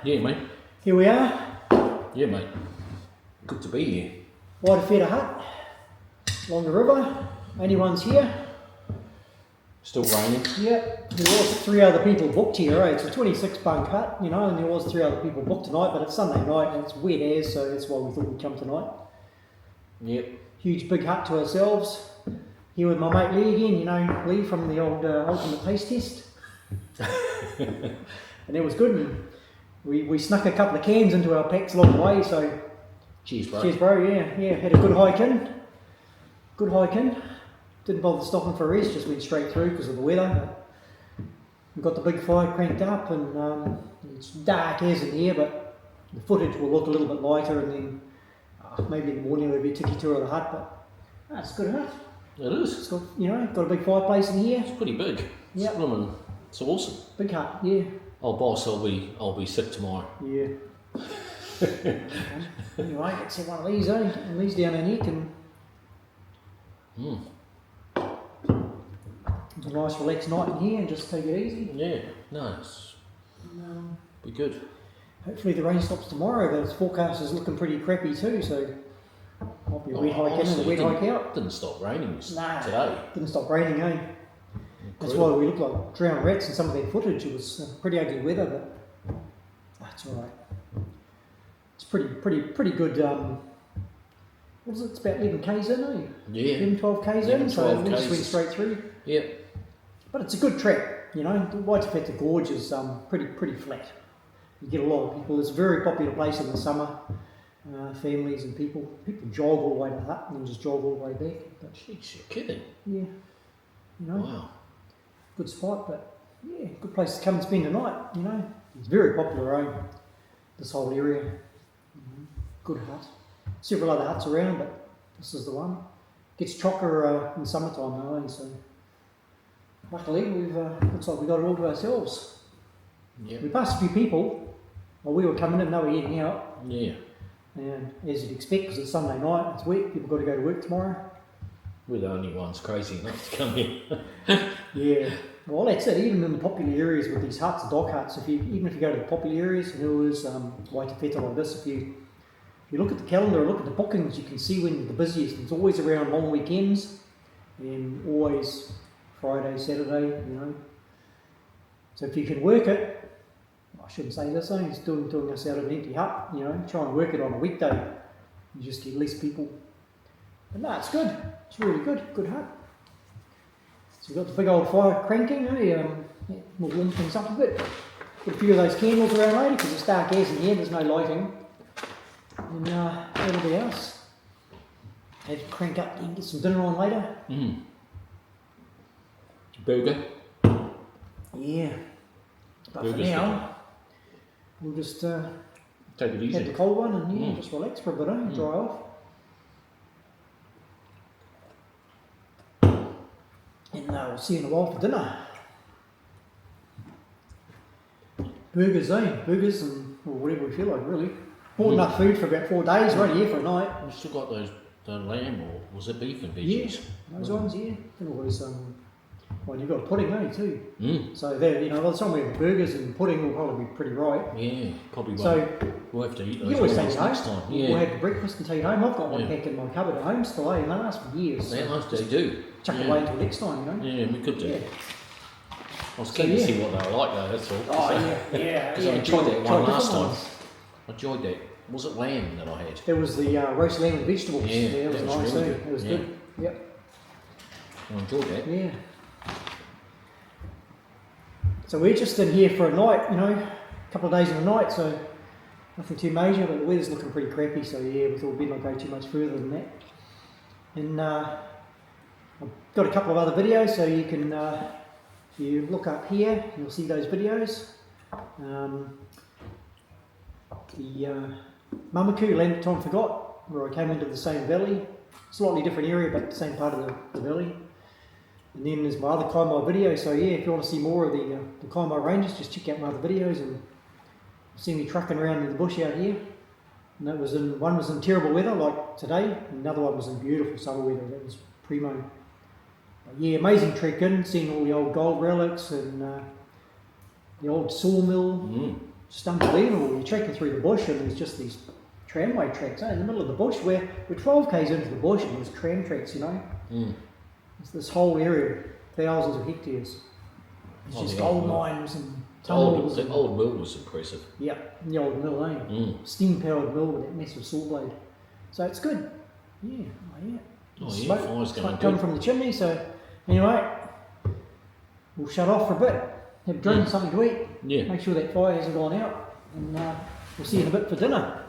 Yeah, mate. Here we are. Yeah, mate. Good to be here. Waitawheta Hut, along the river. Only one's here. Still raining. Yep. There was 3 other people booked here, eh? It's a 26 bunk hut, you know, and there was 3 other people booked tonight, but it's Sunday night and it's wet as, so that's why we thought we'd come tonight. Yep. Huge big hut to ourselves. Here with my mate Lee again, you know, Lee from the old Ultimate Taste Test. And it was good. And we snuck a couple of cans into our packs along the way, so Cheers, bro. cheers, bro. Yeah, had a good hike in. Good hike in. Didn't bother stopping for a rest, just went straight through because of the weather. We got the big fire cranked up, and it's dark as in here, but the footage will look a little bit lighter, and then maybe in the morning there'll be a tiki tour of the hut. But it's a good hut. It is. It's got, you know, got a big fireplace in here. It's pretty big. Yep. It's awesome. Big hut, yeah. Oh, boss, I'll be sick tomorrow. Yeah. Anyway, let's have one of these, eh? And these down our neck, and it's a nice relaxed night in here, and just take it easy. Yeah, nice. Be good. Hopefully the rain stops tomorrow, but its forecast is looking pretty crappy too, so might be a wet hike in and a wet hike out. Didn't stop raining Nah, today. Didn't stop raining, eh? That's why we look like drowned rats in some of that footage. It was pretty ugly weather, but that's alright. It's pretty good. What is it? It's about 11 k's in, eh? Yeah. 11, 12 k's in, so we just went straight through. Yep. But it's a good trek, you know. The Waitawheta Gorge is pretty flat. You get a lot of people. It's a very popular place in the summer. Families and people jog all the way to the hut and then just jog all the way back. But Jeez, you're kidding. yeah, you know. Wow. Good spot, but yeah, good place to come and spend the night, you know. It's very popular, eh? This whole area. Good hut. Several other huts around, but this is the one. Gets chocker in summertime though, eh? So luckily looks like we got it all to ourselves. Yeah. We passed a few people while we were coming in, they were heading out. Yeah. And as you'd expect, because it's Sunday night, it's wet, people got to go to work tomorrow. We're the only ones crazy enough to come here. Yeah, well that's it, even in the popular areas with these huts, dog huts, even if you go to the popular areas, and there is Waitawheta like this, if you look at the calendar, look at the bookings, you can see when the busiest. It's always around long weekends, and always Friday, Saturday, you know. So if you can work it, I shouldn't say this, it's doing us out of an empty hut, you know, try and work it on a weekday, you just get less people. But no, it's good. It's really good hut. So we've got the big old fire cranking, we'll warm things up a bit. Put a few of those candles around later because it's dark as in here, there's no lighting. And that'll be us. Have to crank up and get some dinner on later. Burger. Yeah. But Burger's for now, we'll just take it easy. have the cold one and just relax for a bit, dry off. And we'll see you in a while for dinner. Burgers, Burgers and whatever we feel like, really. Bought enough food for about 4 days, right here for a night. We've still got the lamb, or was it beef and Yeah, veggies? those ones, yeah. And always, well, you've got a pudding, too. So there, you know, by the time we have the burgers and pudding will probably be pretty right. Yeah, probably won't. So We'll have to eat you those always ones take it next home. time. We'll have the breakfast and take it home. I've got one Yeah. pack in my cupboard at home still, and they last for years. They So last, they do. chuck it away until next time, you know. Yeah, we could do. Yeah. I was keen to see what they were like though, that's all. Oh, So- yeah. Because I enjoyed that Try one last different time. ones. I enjoyed that. Was it lamb that I had? There was the roast lamb and vegetables. Yeah, it was that was nice really too. good. It was Yeah. good. Yep. I enjoyed that. Yeah. So we're just in here for a night, you know, a couple of days in the night, so nothing too major, but the weather's looking pretty crappy, so yeah, we thought we'd not go too much further than that. And I've got a couple of other videos, so you can, if you look up here, you'll see those videos. The Mamaku, Land That Time Forgot, where I came into the same valley, slightly different area, but the same part of the valley. And then there's my other Kaimai video, so yeah, if you want to see more of the Kaimai ranges, just check out my other videos and see me trucking around in the bush out here. And that was one was in terrible weather like today, and another one was in beautiful summer weather. That was primo. But yeah, amazing trek in, seeing all the old gold relics and the old sawmill. just unbelievable. You're trekking through the bush and there's just these tramway tracks in the middle of the bush where we're 12 k's into the bush and there's tram tracks, you know. It's this whole area, thousands of hectares. It's just gold mines and tunnels. The old mill was impressive. Yeah, the old mill, steam powered mill with that massive saw blade. So it's good. Yeah, Fire's going smoke good. coming from the chimney. So anyway, we'll shut off for a bit, have a drink, something to eat. Yeah. Make sure that fire hasn't gone out, and we'll see you in a bit for dinner.